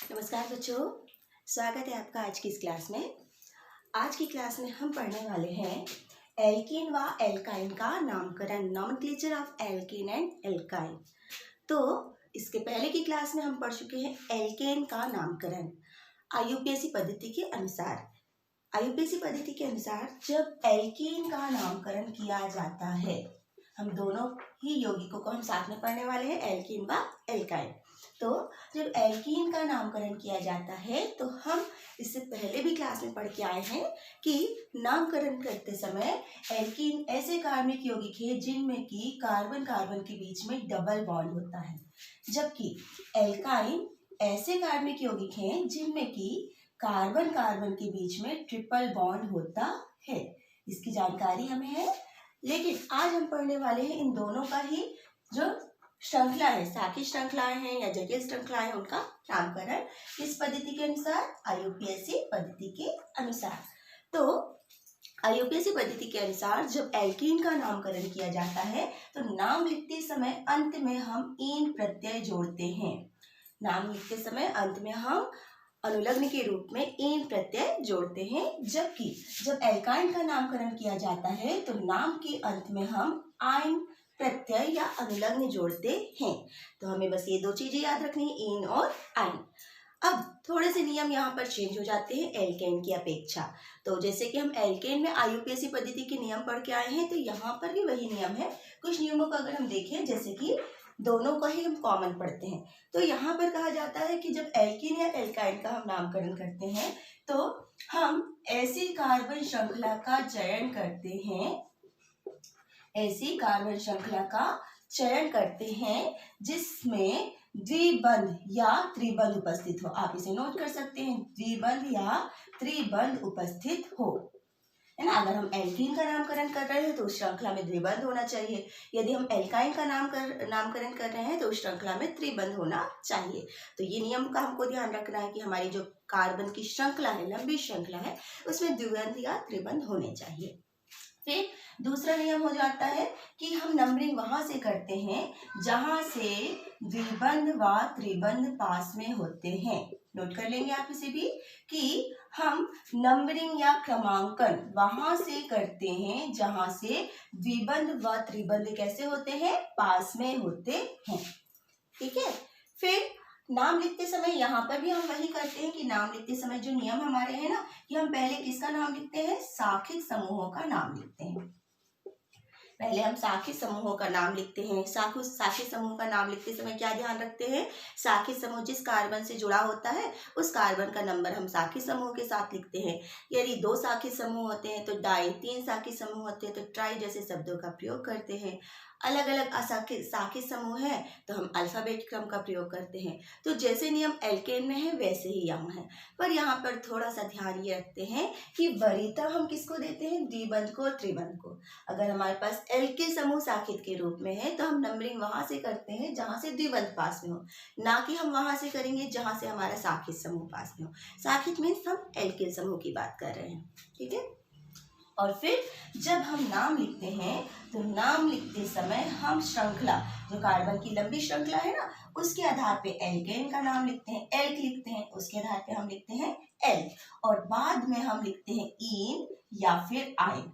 नमस्कार बच्चों, स्वागत है आपका आज की इस क्लास में। आज की क्लास में हम पढ़ने वाले हैं एल्कीन व एल्काइन का नामकरण, nomenclature of alkene and alkyne. तो इसके पहले की क्लास में हम पढ़ चुके हैं एल्केन का नामकरण आईयूपीएसी पद्धति के अनुसार। आईयूपीएसी पद्धति के अनुसार जब एल्कीन का नामकरण किया जाता है, हम दोनों ही यौगिकों को हम साथ में पढ़ने वाले हैं, एल्कीन व एल्काइन। तो जब एल्कीन का नामकरण किया जाता है तो हम इससे पहले भी क्लास में पढ़ के आए हैं कि नामकरण करते समय एल्कीन ऐसे कार्बनिक यौगिक है जिनमें कि कार्बन कार्बन के बीच में डबल बॉन्ड होता है, जबकि एल्काइन ऐसे कार्बनिक यौगिक हैं जिनमें कि कार्बन कार्बन के बीच में ट्रिपल बॉन्ड होता है। इसकी जानकारी हमें है, लेकिन आज हम पढ़ने वाले हैं इन दोनों का ही जो श्रृंखला है, साखी श्रृंखलाएं हैं या जटिल श्रृंखलाएं हैं, उनका नामकरण किस पद्धति के अनुसार? आईयूपीएसी पद्धति के अनुसार। तो आईयूपीएसी पद्धति के अनुसार जब एल्कीन का नामकरण किया जाता है तो नाम लिखते समय अंत में हम ईन प्रत्यय जोड़ते हैं। नाम लिखते समय अंत में हम अनुलग्न के रूप में ईन प्रत्यय जोड़ते हैं, जबकि जब एल्काइन का नामकरण किया जाता है तो नाम के अंत में हम आइन प्रत्यय या अनुलग्न जोड़ते हैं। तो हमें बस ये दो चीजें याद रखनी है, इन और आइन। अब थोड़े से नियम यहाँ पर चेंज हो जाते हैं एल्केन की अपेक्षा। तो जैसे कि हम एल्केन में आईयूपीएसी पद्धति के नियम पढ़ के आए हैं, तो यहाँ पर भी वही नियम है। कुछ नियमों को अगर हम देखें, जैसे कि दोनों को ही हम कॉमन पढ़ते हैं, तो यहाँ पर कहा जाता है कि जब एल्कीन या एल्काइन का हम नामकरण करते हैं तो हम ऐसी कार्बन श्रृंखला का चयन करते हैं, ऐसी कार्बन श्रृंखला का चयन करते हैं जिसमें द्विबंध या त्रिबंध उपस्थित हो। आप इसे नोट कर सकते हैं, द्विबंध या त्रिबंध उपस्थित हो, है ना। अगर हम एल्कीन का नामकरण कर रहे हैं तो उस श्रृंखला में द्विबंध होना चाहिए। यदि हम एल्काइन का नामकरण कर रहे हैं तो उस श्रृंखला में त्रिबंध होना चाहिए। तो ये नियम का हमको ध्यान रखना है कि हमारी जो कार्बन की श्रृंखला है, लंबी श्रृंखला है, उसमें द्विबंध या त्रिबंध होने चाहिए। फिर दूसरा नियम हो जाता है कि हम नंबरिंग वहां से करते हैं जहां से द्विबंध व त्रिबंध पास में होते हैं। नोट कर लेंगे आप इसे भी कि हम नंबरिंग या क्रमांकन वहां से करते हैं जहां से द्विबंध व त्रिबंध कैसे होते हैं? पास में होते हैं। ठीक है। फिर नाम लिखते समय यहाँ पर भी हम वही करते हैं कि नाम लिखते समय जो नियम हमारे हैं ना, कि हम पहले किसका नाम लिखते हैं? साखिक समूहों का नाम लिखते हैं। पहले हम साखी समूहों का नाम लिखते हैं। साखी समूह का नाम लिखते समय क्या ध्यान रखते हैं? साखी समूह जिस कार्बन से जुड़ा होता है उस कार्बन का नंबर हम साखी समूह के साथ लिखते हैं। यदि 2 साखी समूह होते हैं तो डाई, 3 साखी समूह होते हैं तो ट्राई जैसे शब्दों का प्रयोग करते हैं। अलग अलग साखी समूह है तो हम अल्फाबेट क्रम का प्रयोग करते हैं। तो जैसे नियम एल्केन में है वैसे ही यहाँ है, पर यहाँ पर थोड़ा सा ध्यान ये रखते हैं कि वरीयता हम किसको देते हैं? द्विबंध को, त्रिबंध को। अगर हमारे पास एल्केन समूह साखित के रूप में है तो हम नंबरिंग वहां से करते हैं जहां से द्विबंध पास में हो, ना कि हम वहां से करेंगे जहां से हमारा साखित समूह पास में हो। साखित मीन्स हम एल्केन समूह की बात कर रहे हैं। ठीक है। और फिर जब हम नाम लिखते हैं तो नाम लिखते समय हम श्रृंखला, जो कार्बन की लंबी श्रृंखला है ना, उसके आधार पे एल्केन का नाम लिखते हैं, एल्क लिखते हैं, उसके आधार पे हम लिखते हैं एल, और बाद में हम लिखते हैं ईन या फिर आइन।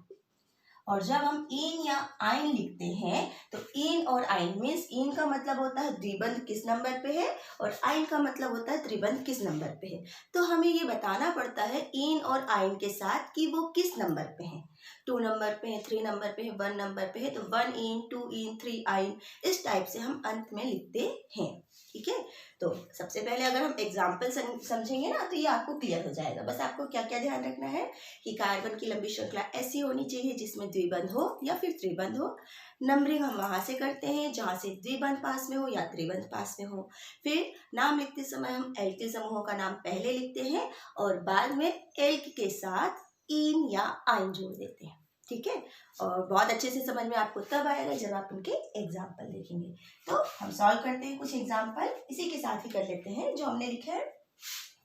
और जब हम इन या आइन लिखते हैं तो इन और आइन मीन्स इन का मतलब होता है द्विबंध किस नंबर पे है और आइन का मतलब होता है त्रिबंध किस नंबर पे है। तो हमें ये बताना पड़ता है इन और आइन के साथ कि वो किस नंबर पे है। 2 नंबर पे है, 3 नंबर पे है, 1 नंबर पे है, तो 1 इन, 2 इन, 3 आइन, इस टाइप से हम अंत में लिखते हैं। ठीक है। तो सबसे पहले अगर हम एग्जाम्पल समझेंगे ना तो ये आपको क्लियर हो जाएगा। बस आपको क्या क्या ध्यान रखना है कि कार्बन की लंबी श्रृंखला ऐसी होनी चाहिए जिसमें द्विबंध हो या फिर त्रिबंध हो। नंबरिंग हम वहां से करते हैं जहां से द्विबंध पास में हो या त्रिबंध पास में हो। फिर नाम लिखते समय हम एल्किल समूहों का नाम पहले लिखते हैं और बाद में एल्क के साथ इन या आइन जोड़ देते हैं। ठीक है। और बहुत अच्छे से समझ में आपको तब आएगा जब आप उनके एग्जाम्पल देखेंगे। तो हम सॉल्व करते हैं कुछ एग्जाम्पल, इसी के साथ ही कर लेते हैं जो हमने लिखा है।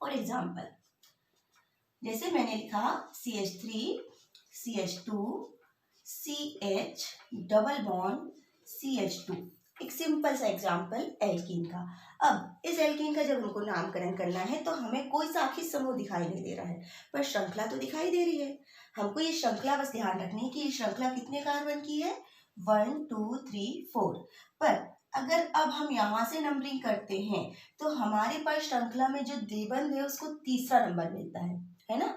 और एग्जाम्पल जैसे मैंने लिखा CH3 CH2 CH double bond CH2, एक सिंपल सा एग्जाम्पल एल्कीन का। अब इस एल्कीन का जब हमको नामकरण करना है तो हमें कोई साखी समूह दिखाई नहीं दे रहा है, पर श्रृंखला तो दिखाई दे रही है। हमको ये श्रृंखला बस ध्यान रखनी है कि ये श्रृंखला कितने कार्बन की है, 1 2 3 4। पर अगर अब हम यहाँ से नंबरिंग करते हैं तो हमारे पास श्रृंखला में जो द्विबंध है उसको तीसरा नंबर मिलता है ना।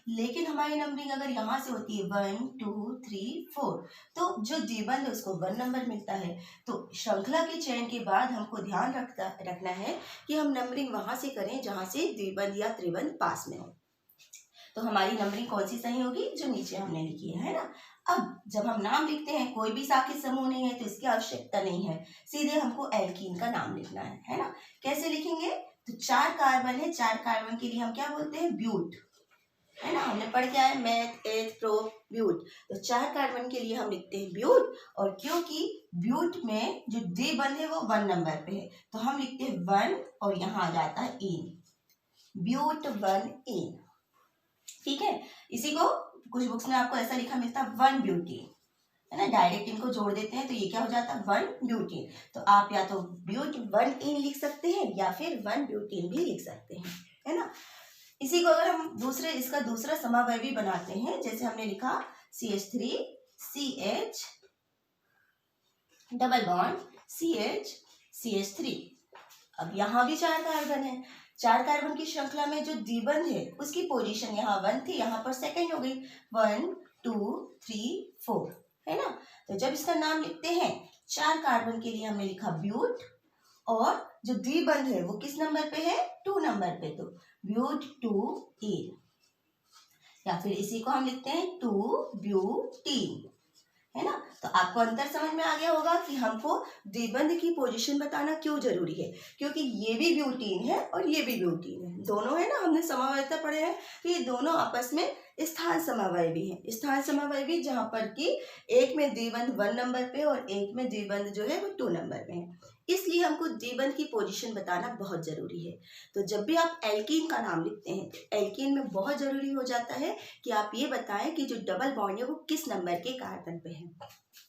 लेकिन हमारी नंबरिंग अगर यहाँ से होती है 1 2 3 4, तो जो द्विबंध है उसको 1 नंबर मिलता है। तो श्रृंखला के चयन के बाद हमको ध्यान रखना है कि हम नंबरिंग वहां से करें जहां से द्विबंध या त्रिबंध पास में हो। तो हमारी नंबरिंग कौन सी सही होगी, जो नीचे हमने लिखी है ना। अब जब हम नाम लिखते हैं, कोई भी साखी समूह नहीं है तो इसकी आवश्यकता नहीं है, सीधे हमको एल्कीन का नाम लिखना है ना। कैसे लिखेंगे, तो 4 कार्बन है, 4 कार्बन के लिए हम क्या बोलते हैं, ब्यूट, है ना। हमने पढ़ के आए मैथ एथ प्रो ब्यूट। तो 4 कार्बन के लिए हम लिखते हैं ब्यूट, और क्योंकि ब्यूट में जो द्विबंध है वो 1 नंबर पे है तो हम लिखते हैं 1 और यहाँ आ जाता है इन, ब्यूट 1 इन। ठीक है, इसी को कुछ बुक्स में आपको ऐसा लिखा मिलता है 1 ब्यूटीन, है ना। डायरेक्ट इनको जोड़ देते हैं तो ये क्या हो जाता है 1 ब्यूटीन। तो आप या तो ब्यूट 1 इन लिख सकते हैं या फिर 1 ब्यूटीन भी लिख सकते हैं, है ना। इसी को अगर हम इसका दूसरा समावयवी बनाते हैं, जैसे हमने लिखा CH3 CH double bond CH CH3। अब यहाँ भी 4 कार्बन है, 4 कार्बन की श्रृंखला में जो द्विबंध है उसकी पोजीशन यहाँ 1 थी, यहाँ पर सेकंड हो गई 1 2 3 4, है ना। तो जब इसका नाम लिखते हैं 4 कार्बन के लिए हमने लिखा ब्यूट, और जो द्विबंध है वो किस नंबर पे है, 2 नंबर पे, तो ब्यूट 2 इन, या फिर इसी को हम लिखते हैं 2 ब्यूटीन, है ना। तो आपको अंतर समझ में आ गया होगा कि हमको द्विबंध की पोजीशन बताना क्यों जरूरी है, क्योंकि ये भी ब्यूटीन है और ये भी ब्यूटीन है, दोनों है ना। हमने समावयवता पढ़े हैं तो ये दोनों आपस में स्थान समावयवी है। स्थान समावयवी जहां पर कि एक में द्विबंध 1 नंबर पे और एक में द्विबंध जो है वो 2 नंबर पे है, इसलिए हमको द्विबंध की पोजीशन बताना बहुत जरूरी है। तो जब भी आप एल्कीन का नाम लिखते हैं तो एल्कीन में बहुत जरूरी हो जाता है कि आप ये बताएं कि जो डबल बॉन्ड है वो किस नंबर के कार्बन पे है।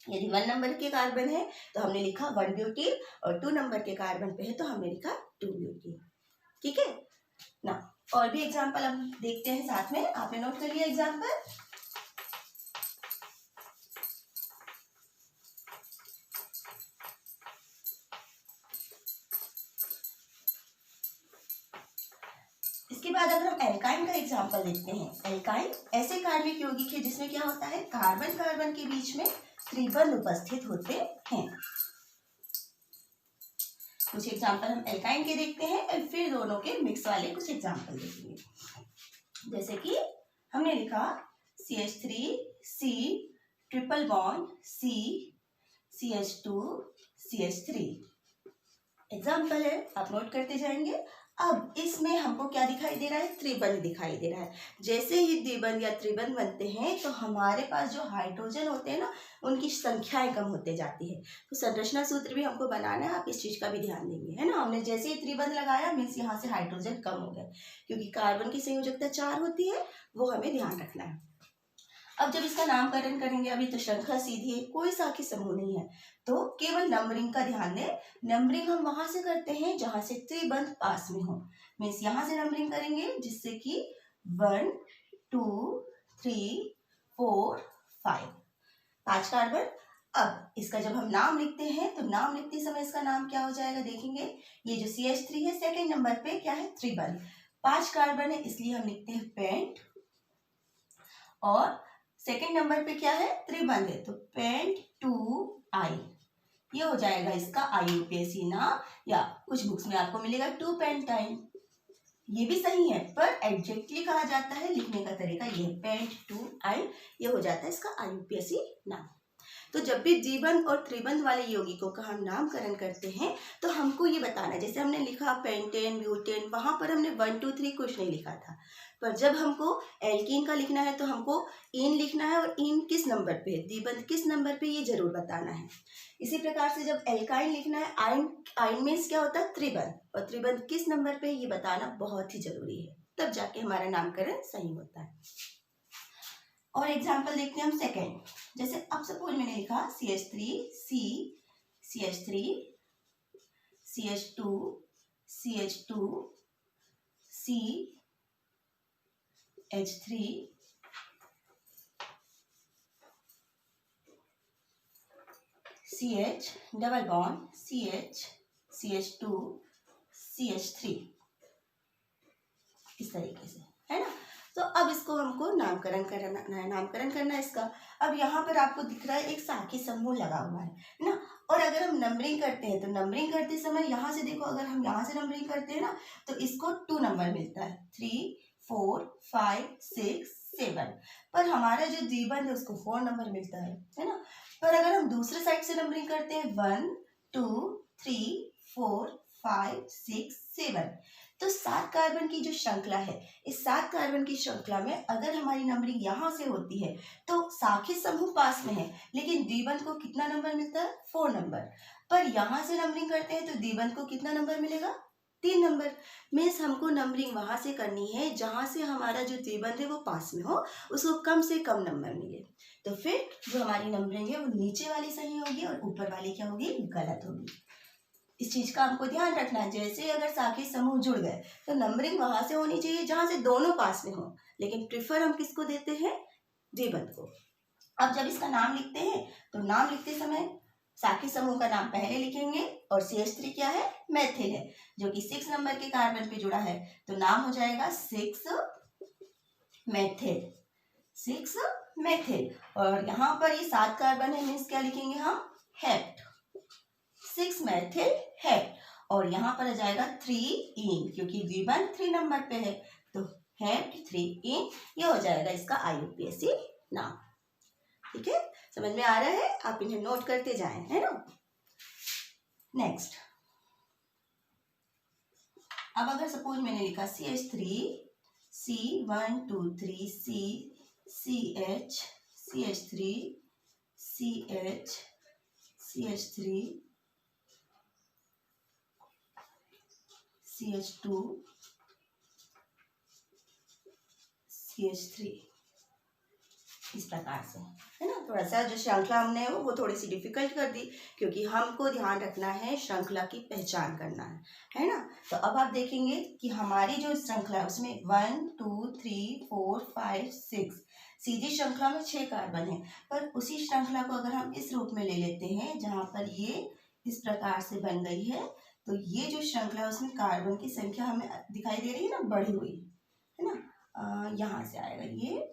यदि 1 नंबर के कार्बन है तो हमने लिखा 1 ब्यूटीन, और 2 नंबर के कार्बन पे है तो हमने लिखा 2 ब्यूटीन। ठीक है ना। और भी एग्जाम्पल हम देखते हैं साथ में, आपने नोट कर लिया एग्जाम्पल। इसके बाद अगर हम एल्काइन का एग्जाम्पल देखते हैं, एल्काइन ऐसे कार्बनिक यौगिक है जिसमें क्या होता है, कार्बन कार्बन के बीच में त्रिबंध उपस्थित होते हैं। कुछ एग्जाम्पल हम एल्काइन के देखते हैं और फिर दोनों के मिक्स वाले कुछ एग्जाम्पल देखेंगे। जैसे कि हमने लिखा CH3 C triple bond C CH2 CH3, example है, आप नोट करते जाएंगे। अब इसमें हमको क्या दिखाई दे रहा है, त्रिबंध दिखाई दे रहा है। जैसे ही द्विबंध या त्रिबंध बनते हैं तो हमारे पास जो हाइड्रोजन होते हैं ना उनकी संख्याएं कम होते जाती है। तो संरचना सूत्र भी हमको बनाना है, आप इस चीज का भी ध्यान देंगे, है ना। हमने जैसे ही त्रिबंध लगाया मीन्स यहाँ से हाइड्रोजन कम हो गया, क्योंकि कार्बन की संयोजकता 4 होती है, वो हमें ध्यान रखना है। अब जब इसका नामकरण करेंगे, अभी तो श्रृंखला सीधी है, कोई साखी समूह नहीं है, तो केवल नंबरिंग का ध्यान दें। नंबरिंग हम वहां से करते हैं जहां से त्रिबंध पास में हो, मीन्स यहाँ से नंबरिंग करेंगे जिससे कि 1 2 3 4 5 कार्बन। अब इसका जब हम नाम लिखते हैं तो नाम लिखते समय इसका नाम क्या हो जाएगा, देखेंगे। ये जो CH3 है सेकेंड नंबर पे क्या है, त्रिबंध, 5 कार्बन है इसलिए हम लिखते हैं पेंट, और सेकेंड नंबर पे क्या है, त्रिबंध है तो पेंट 2 I, ये हो जाएगा इसका IUPAC नाम, या कुछ बुक्स में आपको मिलेगा 2 पेंटाइन, ये भी सही है, पर एग्जैक्टली कहा जाता है, लिखने का तरीका ये पेंट 2I, ये हो जाता है इसका IUPAC नाम। तो जब भी द्विबंध और त्रिबंध वाले यौगिकों का हम नामकरण करते हैं तो हमको ये बताना है, जैसे हमने लिखा पेंटेन ब्यूटेन, वहां पर हमने 1 2 3 कुछ नहीं लिखा था, पर जब हमको एल्कीन का लिखना है तो हमको इन लिखना है, और इन किस नंबर पे है, द्विबंध किस नंबर पे, ये जरूर बताना है। इसी प्रकार से जब एल्काइन लिखना है, आइन मीन्स क्या होता है, त्रिबंध, और त्रिबंध किस नंबर पे ये बताना बहुत ही जरूरी है, तब जाके हमारा नामकरण सही होता है। और एग्जाम्पल देखते हैं हम सेकेंड, जैसे अब सपोज मैंने लिखा CH3 C CH3 CH2 CH2 CH3 CH double bond CH CH2 CH3, इस तरीके से, है ना। तो अब इसको हमको नामकरण करना है इसका। अब यहाँ पर आपको दिख रहा है एक साखी समूह लगा हुआ है ना। और अगर हम नंबरिंग करते हैं तो नंबरिंग करते समय यहाँ से देखो, अगर हम यहाँ से नंबरिंग करते हैं ना तो इसको 2 नंबर मिलता है, 3 4 5 6 7। पर हमारा जो द्विबंध है उसको 4 नंबर मिलता है ना। पर अगर हम दूसरे साइड से नंबरिंग करते हैं 1 2 3 4 5 6 7, तो 7 कार्बन की जो श्रृंखला है, इस 7 कार्बन की श्रृंखला में अगर हमारी नंबरिंग यहाँ से होती है तो साखी समूह पास में है, लेकिन द्विबंध को कितना नंबर मिलता है, 4 नंबर। पर यहाँ से नंबरिंग करते हैं तो द्विबंध को कितना नंबर मिलेगा, 3 नंबर। मीन्स हमको नंबरिंग वहां से करनी है जहां से हमारा जो द्विबंध है वो पास में हो, उसको कम से कम नंबर मिले। तो फिर जो हमारी नंबरिंग है वो नीचे वाली सही होगी और ऊपर वाली क्या होगी, गलत होगी। इस चीज का हमको ध्यान रखना है। जैसे अगर साखी समूह जुड़ गए तो नंबरिंग वहां से होनी चाहिए जहां से दोनों पास में हो, लेकिन प्रेफर हम किसको देते हैं, द्विबंध को। अब जब इसका नाम लिखते हैं तो नाम लिखते समय साखी समूह का नाम पहले लिखेंगे, और CH3 क्या है, मेथिल है, जो कि 6 नंबर के कार्बन पे जुड़ा है, तो नाम हो जाएगा 6 मेथिल, 6 मेथिल। और यहाँ पर ये 7 कार्बन है, मीन्स क्या लिखेंगे हम, हेप्ट, 6 मेथिल हेप्ट। और यहाँ पर आ जाएगा 3 इन, क्योंकि द्विबंध 3 नंबर पे है, तो हेप्ट 3 इन, ये हो जाएगा इसका IUPAC नाम। ठीक है, समझ में आ रहा है, आप इन्हें नोट करते जाएं, है ना। नेक्स्ट, अब अगर सपोज मैंने लिखा CH3 C123 C CH CH3 CH CH3 CH2 CH3, इस प्रकार से, है ना। थोड़ा सा जो श्रृंखला हमने वो थोड़ी सी डिफिकल्ट कर दी, क्योंकि हमको ध्यान रखना है श्रृंखला की पहचान करना है ना। तो अब आप देखेंगे कि हमारी जो श्रृंखला है उसमें 1 2 3 4 5 6 सीधी श्रृंखला में 6 कार्बन है। पर उसी श्रृंखला को अगर हम इस रूप में ले लेते हैं जहां पर ये इस प्रकार से बन गई है, तो ये जो श्रृंखला है उसमें कार्बन की संख्या हमें दिखाई दे रही है ना, बढ़ी हुई, है ना। यहाँ से आएगा ये,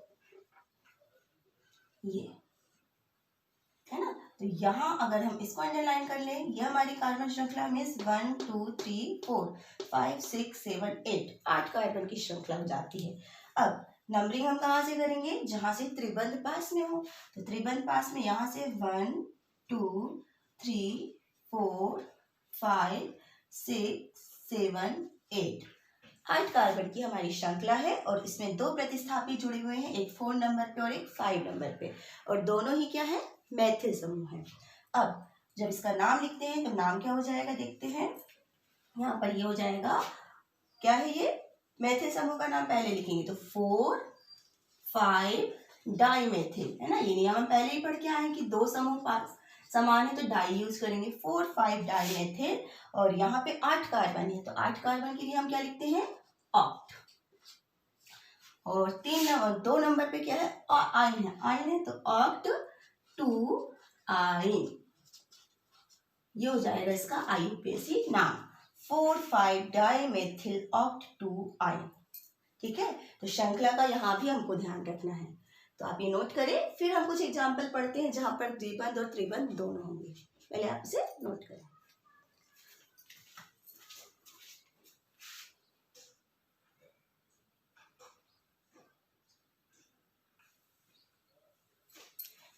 है ना। तो यहाँ अगर हम इसको अंडरलाइन कर लें, ये हमारी कार्बन श्रृंखला में 1 2 3 4 5 6 7 8 8 कार्बन की श्रृंखला हो जाती है। अब नंबरिंग हम कहाँ से करेंगे, जहां से त्रिबंध पास में हो, तो त्रिबंध पास में यहाँ से 1 2 3 4 5 6 7 8 8 कार्बन की हमारी श्रृंखला है, और इसमें 2 प्रतिस्थापी जुड़े हुए हैं, एक 4 नंबर पे और एक 5 नंबर पे, और दोनों ही क्या है, मेथिल समूह है। अब जब इसका नाम लिखते हैं तो नाम क्या हो जाएगा, देखते हैं। यहाँ पर ये हो जाएगा, क्या है ये, मेथिल समूह का नाम पहले लिखेंगे तो 4 5 डाइमेथिल, है ना। ये नियम हम पहले ही पढ़ के आए हैं कि 2 समूह पास समान है तो डाई यूज करेंगे, 4 5 डाइमेथिल। और यहाँ पे 8 कार्बन है, तो 8 कार्बन के लिए हम क्या लिखते हैं, ऑक्ट। और 2 नंबर पे क्या है, आइन है, तो ऑक्ट 2 आइन, ये हो जाएगा इसका IUPAC नाम, 4 5 डाइमेथिल ऑक्ट 2 आइन। ठीक है, तो श्रृंखला का यहाँ भी हमको ध्यान रखना है, तो आप ये नोट करें। फिर हम कुछ एग्जाम्पल पढ़ते हैं जहां पर द्विबंध और त्रिबंध दोनों होंगे, पहले आप इसे नोट करें।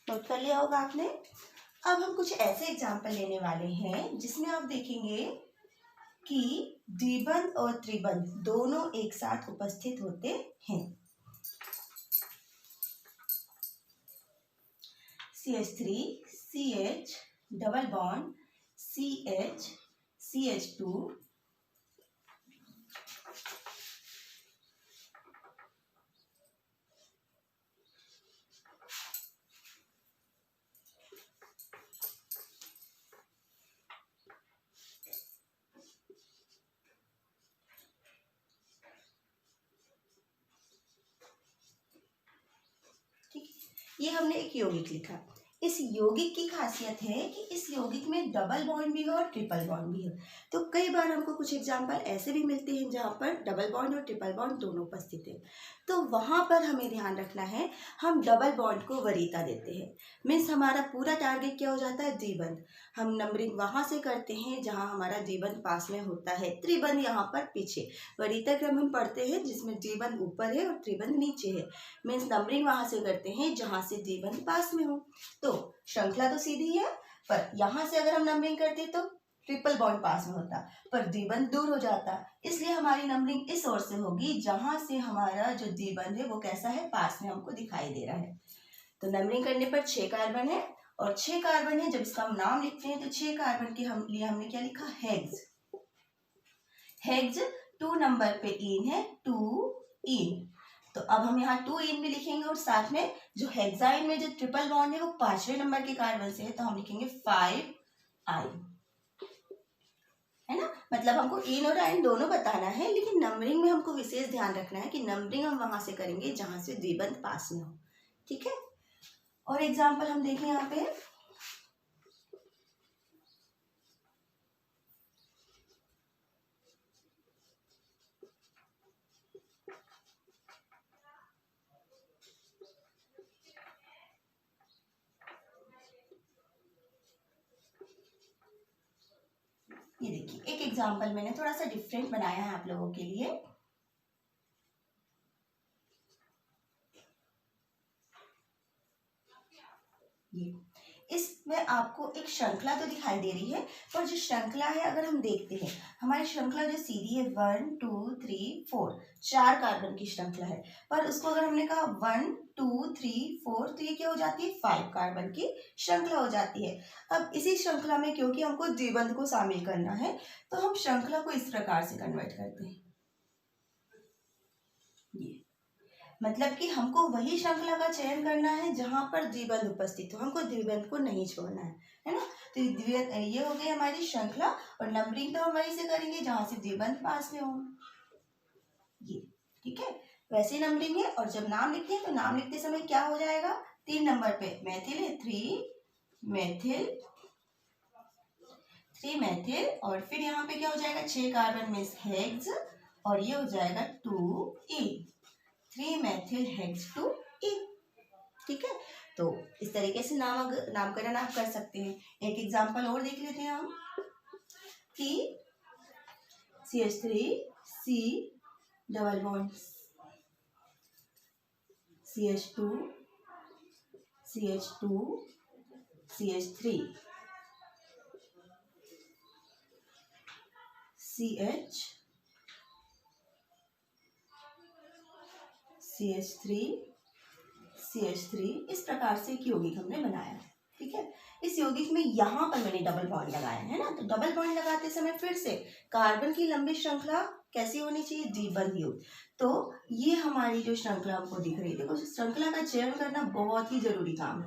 नोट कर लिया होगा आपने। अब हम कुछ ऐसे एग्जाम्पल लेने वाले हैं जिसमें आप देखेंगे कि द्विबंध और त्रिबंध दोनों एक साथ उपस्थित होते हैं। CH3 CH double bond CH CH2 ये हमने एक यौगिक लिखा। इस यौगिक की खासियत है कि इस यौगिक में डबल बॉन्ड भी है और ट्रिपल बॉन्ड भी है। तो कई बार हमको कुछ एग्जाम्पल ऐसे भी मिलते हैं जहाँ पर डबल बॉन्ड और ट्रिपल बॉन्ड दोनों उपस्थित है। तो वहाँ पर हमें ध्यान रखना है, हम डबल बॉन्ड को वरीयता देते हैं। मीन्स हमारा पूरा टारगेट क्या हो जाता है, द्विबंध। हम नंबरिंग वहाँ से करते हैं जहाँ हमारा द्विबंध पास में होता है, त्रिबंध यहाँ पर पीछे। वरीयता क्रम हम पढ़ते हैं जिसमें द्विबंध ऊपर है और त्रिबंध नीचे है। मीन्स नंबरिंग वहाँ से करते हैं जहाँ से द्विबंध पास में हो। तो श्रृंखला तो सीधी है, पर यहाँ से अगर हम नंबरिंग करते तो ट्रिपल बॉन्ड पास में होता, पर द्विबंध दूर हो जाता। इसलिए हमारी नंबरिंग इस ओर से होगी जहां से हमारा जो द्विबंध है वो कैसा है, पास में हमको दिखाई दे रहा है। तो नंबरिंग करने पर 6 कार्बन है और 6 कार्बन है। जब इसका हम नाम लिखते हैं तो 6 कार्बन के हमने क्या लिखा, हेक्स। हेक्स 2 नंबर पे इन है, 2 इन। तो अब हम यहाँ 2 इन भी लिखेंगे और साथ में जो हेक्साइन में जो ट्रिपल बॉन्ड है वो 5वें नंबर के कार्बन से है, तो हम लिखेंगे 5 आई, है ना। मतलब हमको इन और आइन दोनों बताना है, लेकिन नंबरिंग में हमको विशेष ध्यान रखना है कि नंबरिंग हम वहां से करेंगे जहां से द्विबंध पास में हो। ठीक है। और एग्जाम्पल हम देखें यहाँ पे, ये देखिए एक एग्जाम्पल मैंने थोड़ा सा डिफरेंट बनाया है आप लोगों के लिए। ये इसमें आपको एक श्रृंखला तो दिखाई दे रही है, पर जो श्रृंखला है अगर हम देखते हैं, हमारी श्रृंखला जो सीधी है 1 2 3 4, 4 कार्बन की श्रृंखला है। पर उसको अगर हमने कहा 1 2 3 4, तो ये क्या हो जाती है, 5 कार्बन की श्रृंखला हो जाती है। अब इसी श्रृंखला में क्योंकि हमको द्विबंध को शामिल करना है, तो हम श्रृंखला को इस प्रकार से कन्वर्ट करते हैं। ये मतलब कि हमको वही श्रृंखला का चयन करना है जहां पर द्विबंध उपस्थित हो, हमको द्विबंध को नहीं छोड़ना है ना। तो ये हो गई हमारी श्रृंखला, और नंबरिंग तो हम वहीं से करेंगे जहां से द्विबंध पास में हो। ये ठीक है, वैसे नंबरिंग है। और जब नाम लिखते हैं तो नाम लिखते समय क्या हो जाएगा, 3 नंबर पे मैथिल है, 3 मैथिल, 3 मैथिल, और फिर यहाँ पे क्या हो जाएगा, 6 कार्बन में हेक्स, और ये हो जाएगा 2 इन, 3 मैथिल हेक्स 2 इन। ठीक है। तो इस तरीके से नामकरण आप कर सकते हैं। एक एग्जांपल और देख लेते हैं हम कि CH3 C double bond CH2 CH2 CH3 CH CH3 CH3, इस प्रकार से एक यौगिक हमने बनाया। ठीक है। इस यौगिक में यहाँ पर मैंने डबल बॉन्ड लगाया है ना, तो डबल बॉन्ड लगाते समय फिर से कार्बन की लंबी श्रृंखला कैसी होनी चाहिए, द्विबंध युक्त। तो ये हमारी जो श्रृंखला हमको दिख रही है, देखो श्रृंखला का चयन करना बहुत ही जरूरी काम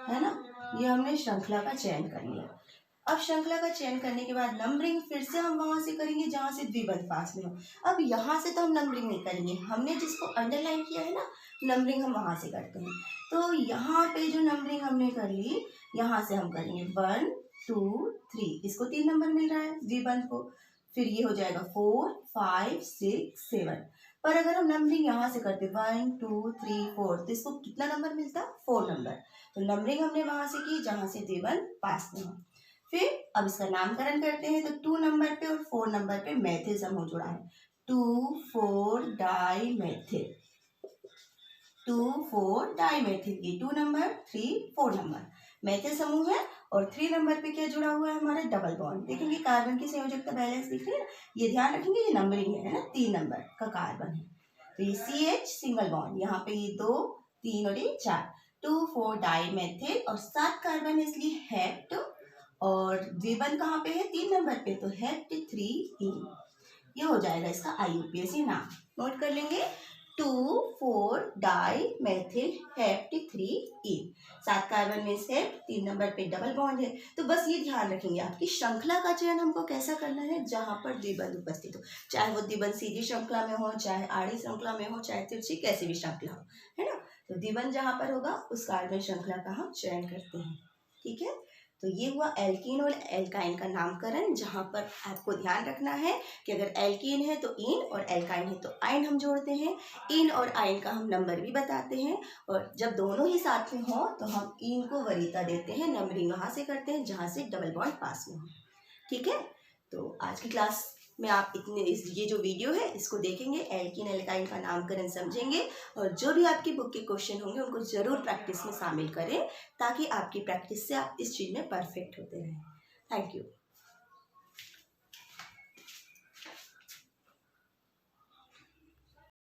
है ना। ये हमने श्रृंखला का चयन कर लिया। अब श्रृंखला का चयन करने के बाद नंबरिंग फिर से हम वहां से करेंगे जहां से द्विबंध पास में हो। अब यहाँ से तो हम नंबरिंग नहीं करेंगे, हमने जिसको अंडरलाइन किया है ना, नंबरिंग हम वहां से करते हैं। तो यहाँ पे जो नंबरिंग हमने कर ली, यहाँ से हम करेंगे 1 2 3, इसको 3 नंबर मिल रहा है द्विबंध को। फिर ये हो जाएगा 4 5 6 7। पर अगर हम नंबरिंग यहाँ से करते 1 2 3 4, तो इसको कितना नंबर मिलता, 4 नंबर। तो नंबरिंग हमने वहां से की जहां से द्विबंध पास में हो। फिर अब इसका नामकरण करते हैं, तो 2 नंबर पे और 4 नंबर पे मैथिल समूह जुड़ा है, 2 4 डाई मैथिल, 2 4 डाई मैथिल की 2 नंबर 3 4 नंबर मैथिल समूह है। और 3 नंबर पे क्या जुड़ा हुआ है, हमारा डबल बॉन्ड। देखेंगे कार्बन की संयोजकता बैलेंस दिख रही है, ये ध्यान रखेंगे, ये नंबरिंग है ना, 3 नंबर का कार्बन है। तो ये CH सिंगल बॉन्ड, यहाँ पे ये 2 3 और ये 4, 2 4 डाई मैथिल, और 7 कार्बन है इसलिए हेप्ट, और द्विबंध कहाँ पे है, 3 नंबर पे, तो हेप्ट 3 इन। ये हो जाएगा इसका IUPAC नाम, नोट कर लेंगे, 2 4 डाई मैथिल हेप्ट 3 इन। 7 कार्बन में से 3 नंबर पे डबल बॉन्ड है। तो बस ये ध्यान रखेंगे आपकी श्रृंखला का चयन हमको कैसा करना है, जहां पर द्विबंध उपस्थित हो, चाहे वो द्विबंध सीधी श्रृंखला में हो, चाहे आड़ी श्रृंखला में हो, चाहे तिरछी कैसी भी श्रृंखला हो, है ना। तो द्विबंध जहाँ पर होगा उस कार्बन श्रृंखला का हम चयन करते हैं। ठीक है, तो ये हुआ एल्कीन और एल्काइन का नामकरण, जहाँ पर आपको ध्यान रखना है कि अगर एल्कीन है तो इन और एल्काइन है तो आइन हम जोड़ते हैं। इन और आइन का हम नंबर भी बताते हैं, और जब दोनों ही साथ में हो तो हम इन को वरीयता देते हैं, नंबरिंग वहाँ से करते हैं जहाँ से डबल बॉन्ड पास में हो। ठीक है, तो आज की क्लास में आप ये जो वीडियो है इसको देखेंगे, एल्कीन एल्काइन का नामकरण समझेंगे, और जो भी आपकी बुक के क्वेश्चन होंगे उनको ज़रूर प्रैक्टिस में शामिल करें, ताकि आपकी प्रैक्टिस से आप इस चीज़ में परफेक्ट होते रहें। Thank you.